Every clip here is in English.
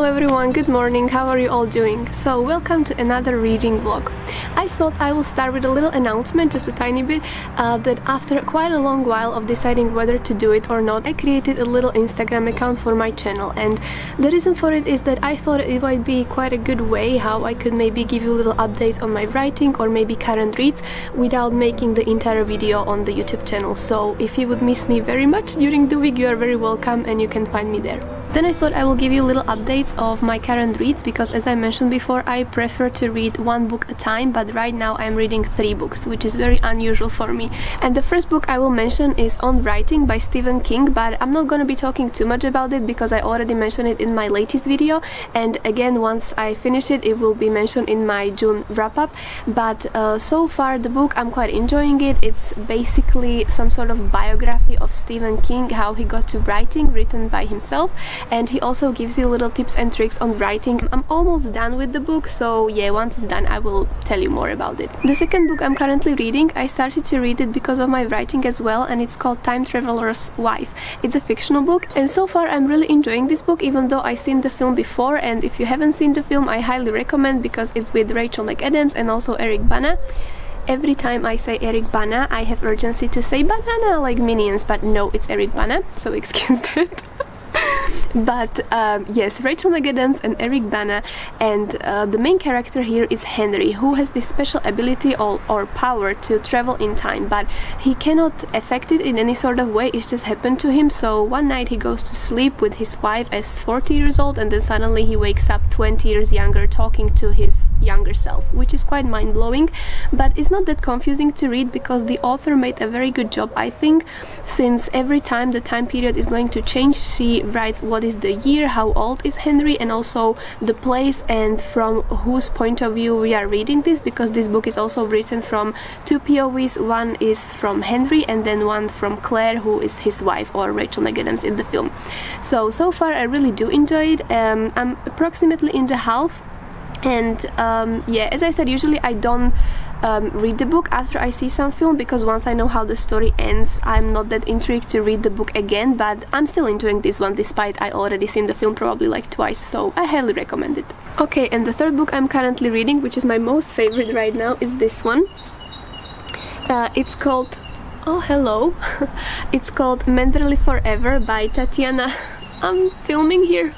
everyone, good morning, how are you all doing? So welcome to another reading vlog. I thought I will start with a little announcement, just a tiny bit, that after quite a long while of deciding whether to do it or not, I created a little Instagram account for my channel, and the reason for it is that I thought it might be quite a good way how I could maybe give you little updates on my writing or maybe current reads without making the entire video on the YouTube channel. So if you would miss me very much during the week, you are very welcome and you can find me there. Then I thought I will give you little updates of my current reads because, as I mentioned before, I prefer to read one book at a time, but right now I'm reading 3 books, which is very unusual for me. And the first book I will mention is On Writing by Stephen King, but I'm not going to be talking too much about it because I already mentioned it in my latest video, and again once I finish it, it will be mentioned in my June wrap-up. But so far the book, I'm quite enjoying it. It's basically some sort of biography of Stephen King, how he got to writing, written by himself. And he also gives you little tips and tricks on writing. I'm almost done with the book, so yeah, once it's done I will tell you more about it. The second book I'm currently reading, I started to read it because of my writing as well, and it's called Time Traveler's Wife. It's a fictional book, and so far I'm really enjoying this book, even though I've seen the film before, and if you haven't seen the film, I highly recommend because it's with Rachel McAdams and also Eric Bana. Every time I say Eric Bana, I have urgency to say banana like Minions, but no, it's Eric Bana, so excuse that. But yes, Rachel McAdams and Eric Bana, and the main character here is Henry, who has this special ability or power to travel in time, but he cannot affect it in any sort of way. It's just happened to him. So one night he goes to sleep with his wife as 40 years old, and then suddenly he wakes up 20 years younger, talking to his younger self, which is quite mind-blowing. But it's not that confusing to read because the author made a very good job, I think, since every time the time period is going to change, she writes what is the year, how old is Henry, and also the place and from whose point of view we are reading this, because this book is also written from 2 POVs. One is from Henry and then one from Claire, who is his wife, or Rachel McAdams in the film. So far I really do enjoy it. I'm approximately in the half, and yeah, as I said, usually I don't read the book after I see some film, because once I know how the story ends, I'm not that intrigued to read the book again, but I'm still enjoying this one despite I already seen the film probably like twice, so I highly recommend it. Okay, and the third book I'm currently reading, which is my most favorite right now, is this one. It's called, oh hello, it's called Menderley Forever by Tatiana. I'm filming here.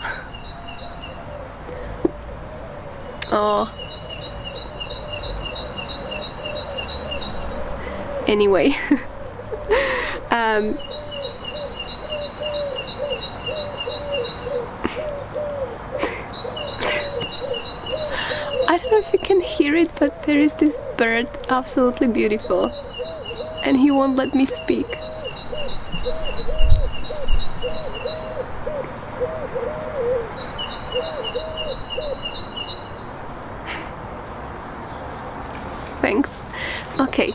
Oh. Anyway, I don't know if you can hear it, but there is this bird, absolutely beautiful, and he won't let me speak. Thanks. Okay.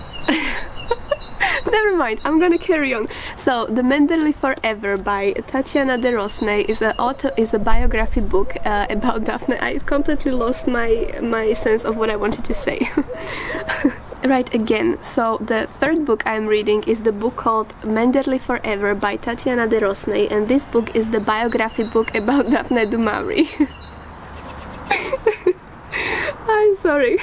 Never mind, I'm gonna carry on. So, The Menderley Forever by Tatiana de Rosnay is a biography book about Daphne. I completely lost my sense of what I wanted to say. Right, again. So the third book I'm reading is the book called Menderley Forever by Tatiana de Rosnay, and this book is the biography book about Daphne du Maurier. I'm sorry.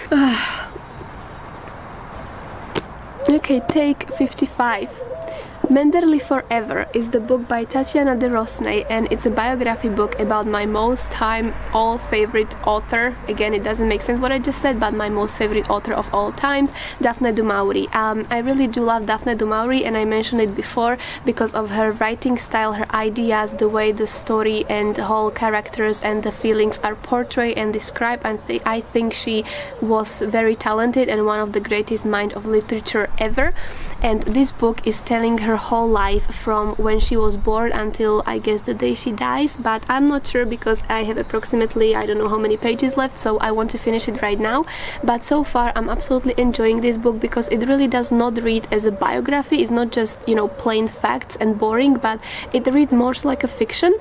Okay, take 55. Menderley Forever is the book by Tatiana de Rosnay, and it's a biography book about my most time all favorite author. Again, it doesn't make sense what I just said, but my most favorite author of all times, Daphne du Maurier. I really do love Daphne du Maurier, and I mentioned it before because of her writing style, her ideas, the way the story and the whole characters and the feelings are portrayed and described. I think she was very talented and one of the greatest minds of literature ever. And this book is telling her whole life from when she was born until I guess the day she dies, but I'm not sure because I have approximately, I don't know how many pages left, so I want to finish it right now. But so far I'm absolutely enjoying this book because it really does not read as a biography. It's not just, you know, plain facts and boring, but it reads more like a fiction.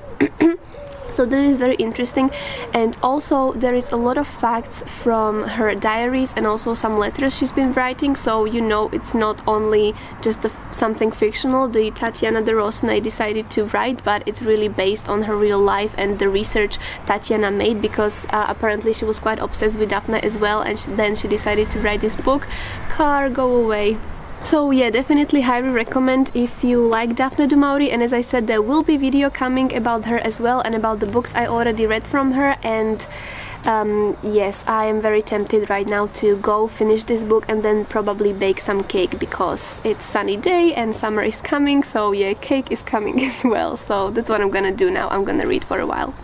So this is very interesting, and also there is a lot of facts from her diaries and also some letters she's been writing, so you know it's not only just something fictional the Tatiana de Rosnay decided to write, but it's really based on her real life and the research Tatiana made, because apparently she was quite obsessed with Daphne as well, and then she decided to write this book. Car, go away. So yeah, definitely highly recommend if you like Daphne du Maurier, and as I said, there will be video coming about her as well and about the books I already read from her, and yes, I am very tempted right now to go finish this book and then probably bake some cake, because it's sunny day and summer is coming, so yeah, cake is coming as well. So that's what I'm gonna do now. I'm gonna read for a while.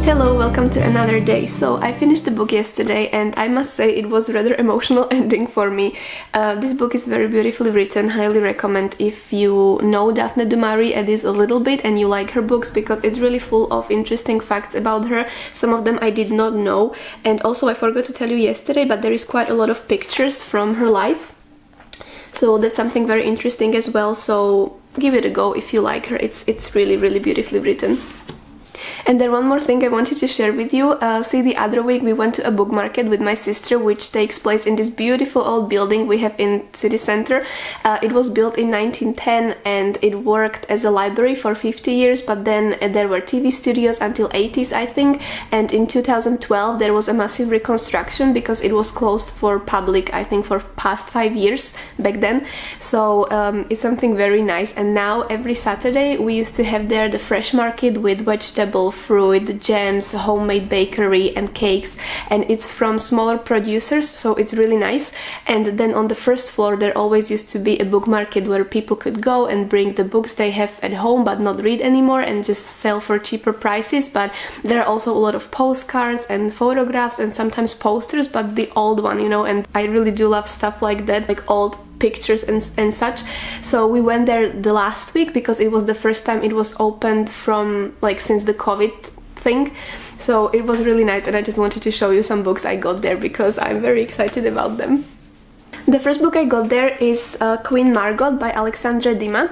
Hello, welcome to another day. So I finished the book yesterday and I must say it was a rather emotional ending for me. This book is very beautifully written, highly recommend if you know Daphne du Maurier at least a little bit and you like her books, because it's really full of interesting facts about her. Some of them I did not know, and also I forgot to tell you yesterday, but there is quite a lot of pictures from her life. So that's something very interesting as well, so give it a go if you like her. It's really beautifully written. And then one more thing I wanted to share with you. See, the other week we went to a book market with my sister, which takes place in this beautiful old building we have in city center. It was built in 1910 and it worked as a library for 50 years, but then there were TV studios until 80s, I think, and in 2012 there was a massive reconstruction because it was closed for public, I think, for past 5 years back then. So it's something very nice, and now every Saturday we used to have there the fresh market with vegetables, edible fruit, jams, homemade bakery and cakes, and it's from smaller producers, so it's really nice. And then on the first floor there always used to be a book market where people could go and bring the books they have at home but not read anymore and just sell for cheaper prices. But there are also a lot of postcards and photographs and sometimes posters, but the old one, you know, and I really do love stuff like that, like old pictures and such. So we went there the last week because it was the first time it was opened from like since the COVID thing. So it was really nice, and I just wanted to show you some books I got there because I'm very excited about them. The first book I got there is Queen Margot by Alexandre Dumas.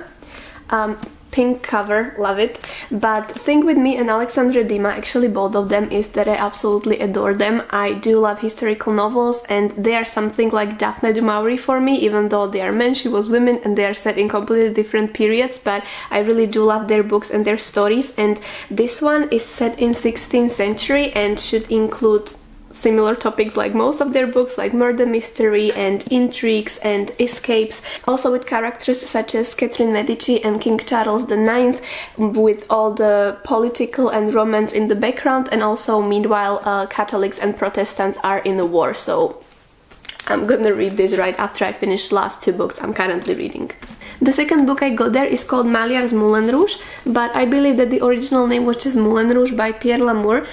Pink cover, love it. But the thing with me and Alexandre Dumas, actually both of them, is that I absolutely adore them. I do love historical novels, and they are something like Daphne du Maurier for me, even though they are men, she was women, and they are set in completely different periods, but I really do love their books and their stories. And this one is set in 16th century and should include similar topics like most of their books, like murder mystery and intrigues and escapes, also with characters such as Catherine Medici and King Charles IX, with all the political and romance in the background, and also meanwhile Catholics and Protestants are in a war. So I'm gonna read this right after I finish the last two books I'm currently reading. The second book I got there is called Maillard's Moulin Rouge, but I believe that the original name was just Moulin Rouge by Pierre Lamour.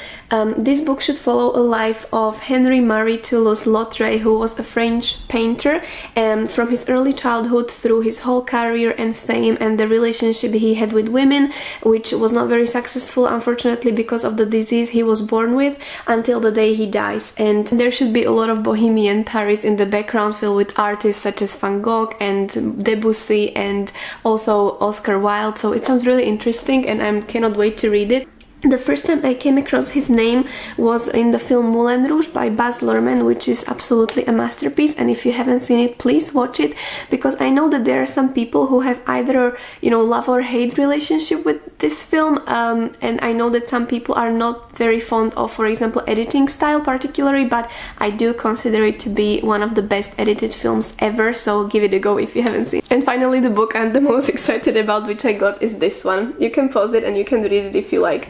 This book should follow a life of Henri-Marie Toulouse-Lautrec, who was a French painter, from his early childhood through his whole career and fame, and the relationship he had with women, which was not very successful, unfortunately, because of the disease he was born with, until the day he dies. And there should be a lot of Bohemian Paris in the background, filled with artists such as Van Gogh and Debussy and also Oscar Wilde. So it sounds really interesting, and I cannot wait to read it. The first time I came across his name was in the film Moulin Rouge by Baz Luhrmann, which is absolutely a masterpiece, and if you haven't seen it, please watch it, because I know that there are some people who have either, you know, love or hate relationship with this film, and I know that some people are not very fond of, for example, editing style particularly, but I do consider it to be one of the best edited films ever, so give it a go if you haven't seen it. And finally, the book I'm the most excited about, which I got, is this one. You can pause it and you can read it if you like.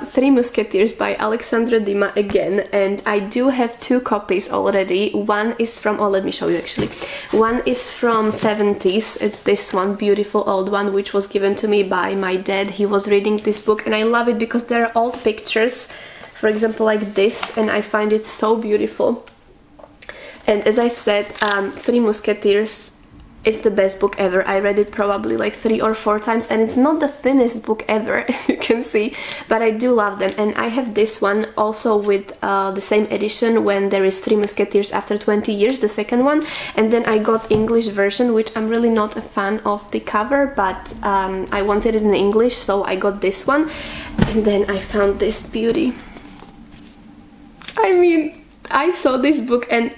Three Musketeers by Alexandre Dumas again, and I do have two copies already. One is from, oh, let me show you actually. One is from 70s, it's this one, beautiful old one, which was given to me by my dad. He was reading this book, and I love it because there are old pictures, for example, like this, and I find it so beautiful. And as I said, Three Musketeers, it's the best book ever. I read it probably like 3 or 4 times, and it's not the thinnest book ever, as you can see, but I do love them. And I have this one also with the same edition, when there is Three Musketeers After 20 Years, the second one, and then I got English version, which I'm really not a fan of the cover, but I wanted it in English, so I got this one. And then I found this beauty. I mean, I saw this book and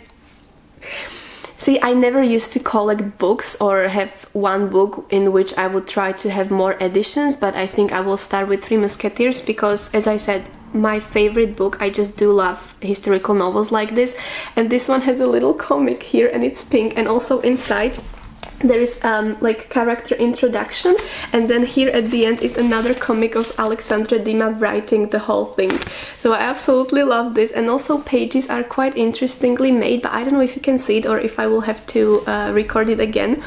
see, I never used to collect books or have one book in which I would try to have more editions, but I think I will start with Three Musketeers because, as I said, my favorite book. I just do love historical novels like this, and this one has a little comic here, and it's pink, and also inside there is like character introduction, and then here at the end is another comic of Alexandre Dumas writing the whole thing. So I absolutely love this, and also pages are quite interestingly made, but I don't know if you can see it or if I will have to record it again.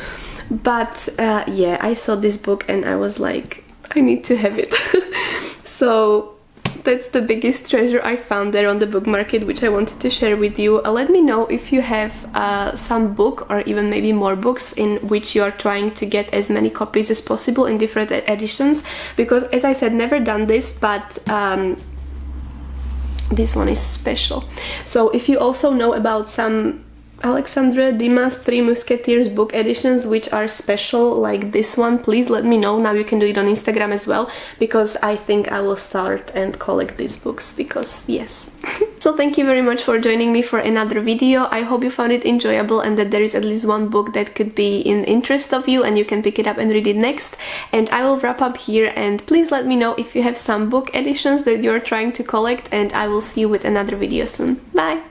But yeah, I saw this book and I was like, I need to have it. So that's the biggest treasure I found there on the book market, which I wanted to share with you. Let me know if you have some book or even maybe more books in which you are trying to get as many copies as possible in different editions, because, as I said, never done this, but this one is special. So if you also know about some Alexandre Dumas Three Musketeers book editions which are special like this one, please let me know. Now you can do it on Instagram as well, because I think I will start and collect these books, because yes. So thank you very much for joining me for another video. I hope you found it enjoyable and that there is at least one book that could be in interest of you and you can pick it up and read it next. And I will wrap up here, and please let me know if you have some book editions that you're trying to collect, and I will see you with another video soon. Bye!